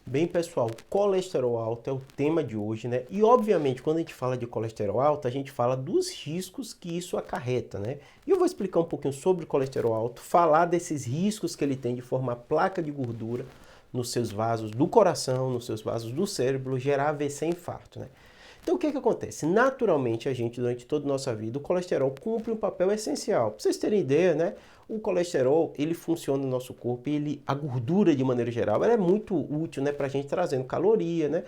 Bem, pessoal, colesterol alto é o tema de hoje, né? E obviamente, quando a gente fala de colesterol alto, a gente fala dos riscos que isso acarreta, né? E eu vou explicar um pouquinho sobre o colesterol alto, falar desses riscos que ele tem de formar placa de gordura nos seus vasos do coração, nos seus vasos do cérebro, gerar AVC e infarto, né? Então, o que acontece? Naturalmente, a gente, durante toda a nossa vida, o colesterol cumpre um papel essencial. Para vocês terem ideia, né? O colesterol, ele funciona no nosso corpo e a gordura, de maneira geral, ela é muito útil, né, para a gente trazendo caloria, né?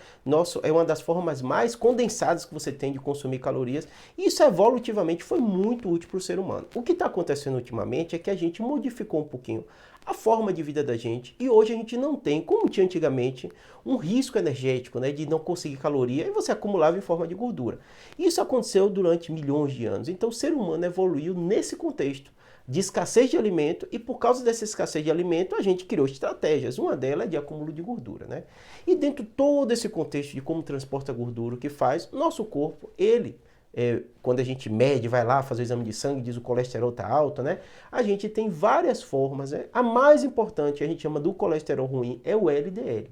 É uma das formas mais condensadas que você tem de consumir calorias. E isso, evolutivamente, foi muito útil para o ser humano. O que está acontecendo ultimamente é que a gente modificou um pouquinho a forma de vida da gente e hoje a gente não tem, como tinha antigamente, um risco energético, né, de não conseguir caloria e você acumulava em forma de gordura. Isso aconteceu durante milhões de anos. Então o ser humano evoluiu nesse contexto de escassez de alimento e por causa dessa escassez de alimento a gente criou estratégias. Uma delas é de acúmulo de gordura, né? E dentro de todo esse contexto de como transporta a gordura, o que faz, nosso corpo, quando a gente mede, vai lá fazer o exame de sangue, diz o colesterol está alto, né? A gente tem várias formas, né? A mais importante, a gente chama do colesterol ruim, é o LDL.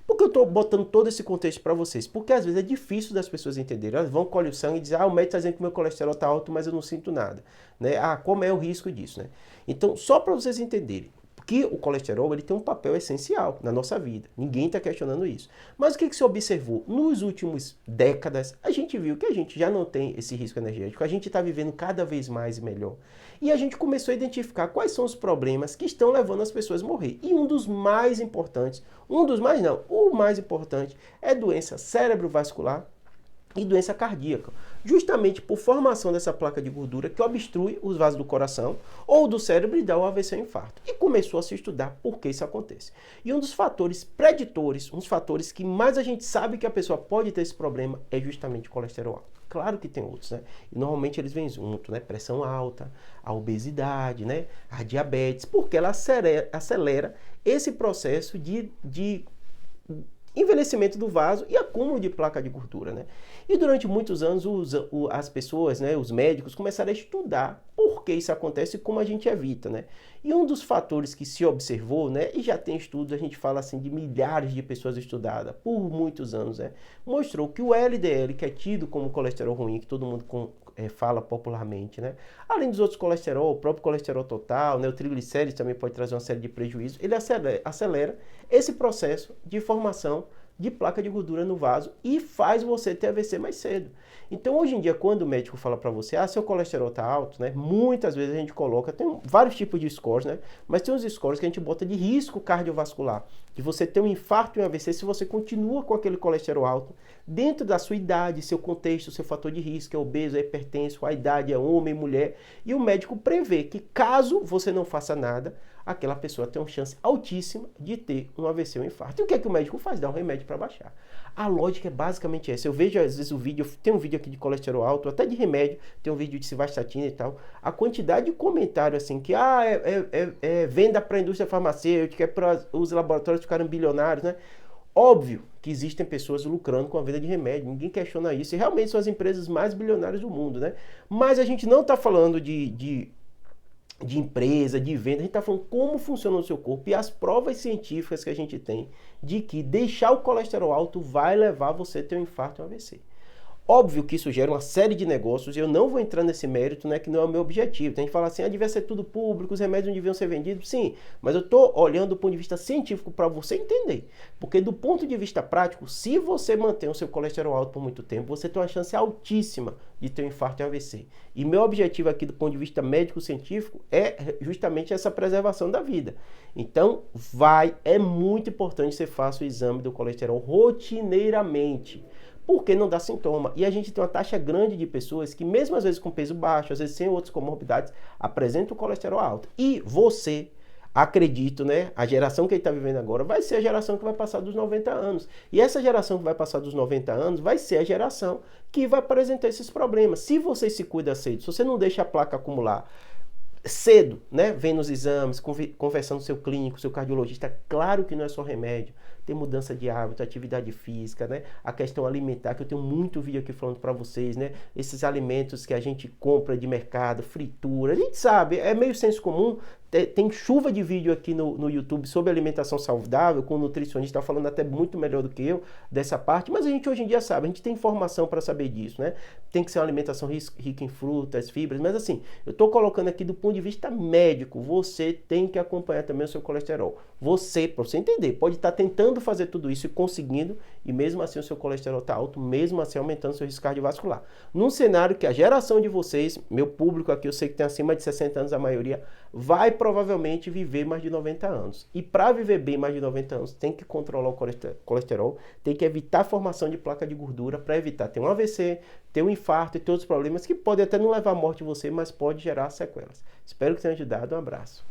Por que eu estou botando todo esse contexto para vocês? Porque às vezes é difícil das pessoas entenderem. Elas vão colher o sangue e dizem, o médico está dizendo que meu colesterol está alto, mas eu não sinto nada. Né? Como é o risco disso? Né? Então, só para vocês entenderem, que o colesterol ele tem um papel essencial na nossa vida. Ninguém está questionando isso. Mas o que se observou? Nos últimos décadas, a gente viu que a gente já não tem esse risco energético. A gente está vivendo cada vez mais e melhor. E a gente começou a identificar quais são os problemas que estão levando as pessoas a morrer. E um dos mais importantes, o mais importante é doença cerebrovascular e doença cardíaca, justamente por formação dessa placa de gordura que obstrui os vasos do coração ou do cérebro e dá o AVC e o infarto. E começou a se estudar por que isso acontece. E um dos fatores preditores, um dos fatores que mais a gente sabe que a pessoa pode ter esse problema é justamente o colesterol alto. Claro que tem outros, né? E normalmente eles vêm junto, né? Pressão alta, a obesidade, né? A diabetes, porque ela acelera esse processo de envelhecimento do vaso e acúmulo de placa de gordura, né? E durante muitos anos as pessoas, né, os médicos começaram a estudar por que isso acontece e como a gente evita, né? E um dos fatores que se observou, né, e já tem estudos, a gente fala assim de milhares de pessoas estudadas por muitos anos, né, mostrou que o LDL, que é tido como colesterol ruim, que todo mundo fala popularmente, né? Além dos outros colesterol, o próprio colesterol total, né? O triglicérides também pode trazer uma série de prejuízos. Ele acelera esse processo de formação de placa de gordura no vaso e faz você ter AVC mais cedo. Então, hoje em dia, quando o médico fala para você, seu colesterol tá alto, né? Muitas vezes a gente coloca, tem vários tipos de scores, né? Mas tem uns scores que a gente bota de risco cardiovascular, de você ter um infarto e um AVC se você continua com aquele colesterol alto dentro da sua idade, seu contexto, seu fator de risco, é obeso, é hipertenso, a idade é homem, mulher, e o médico prevê que caso você não faça nada, aquela pessoa tem uma chance altíssima de ter um AVC ou um infarto. E o que é que o médico faz? Dá um remédio para baixar. A lógica é basicamente essa. Eu vejo às vezes tem um vídeo aqui de colesterol alto, até de remédio, tem um vídeo de civastatina e tal. A quantidade de comentário assim que é venda para a indústria farmacêutica, é para os laboratórios ficarem bilionários, né? Óbvio que existem pessoas lucrando com a venda de remédio, ninguém questiona isso, e realmente são as empresas mais bilionárias do mundo, né? Mas a gente não está falando de empresa, de venda, a gente está falando como funciona o seu corpo e as provas científicas que a gente tem de que deixar o colesterol alto vai levar você a ter um infarto e um AVC. Óbvio que isso gera uma série de negócios e eu não vou entrar nesse mérito, né, que não é o meu objetivo. Tem gente que fala assim, devia ser tudo público, os remédios não deviam ser vendidos. Sim, mas eu estou olhando do ponto de vista científico para você entender. Porque do ponto de vista prático, se você mantém o seu colesterol alto por muito tempo, você tem uma chance altíssima de ter um infarto e um AVC. E meu objetivo aqui do ponto de vista médico-científico é justamente essa preservação da vida. Então, é muito importante que você faça o exame do colesterol rotineiramente, porque não dá sintoma. E a gente tem uma taxa grande de pessoas que, mesmo às vezes com peso baixo, às vezes sem outras comorbidades, apresentam o colesterol alto. E você, acredito, né, a geração que ele está vivendo agora vai ser a geração que vai passar dos 90 anos. E essa geração que vai passar dos 90 anos vai ser a geração que vai apresentar esses problemas. Se você se cuida cedo, se você não deixa a placa acumular cedo, né, vem nos exames, conversando com seu clínico, seu cardiologista, claro que não é só remédio, tem mudança de hábito, atividade física, né, a questão alimentar, que eu tenho muito vídeo aqui falando para vocês, né, esses alimentos que a gente compra de mercado, fritura, a gente sabe, é meio senso comum, Tem chuva de vídeo aqui no YouTube sobre alimentação saudável, com nutricionista falando até muito melhor do que eu dessa parte, mas a gente hoje em dia sabe, a gente tem informação para saber disso, né? Tem que ser uma alimentação rica em frutas, fibras, mas assim, eu estou colocando aqui do ponto de vista médico, você tem que acompanhar também o seu colesterol. Você, para você entender, pode estar tentando fazer tudo isso e conseguindo, e mesmo assim o seu colesterol está alto, mesmo assim aumentando o seu risco cardiovascular. Num cenário que a geração de vocês, meu público aqui, eu sei que tem acima de 60 anos a maioria, vai provavelmente viver mais de 90 anos. E para viver bem mais de 90 anos, tem que controlar o colesterol, tem que evitar a formação de placa de gordura para evitar ter um AVC, ter um infarto e ter outros problemas que podem até não levar à morte de você, mas pode gerar sequelas. Espero que tenha ajudado. Um abraço.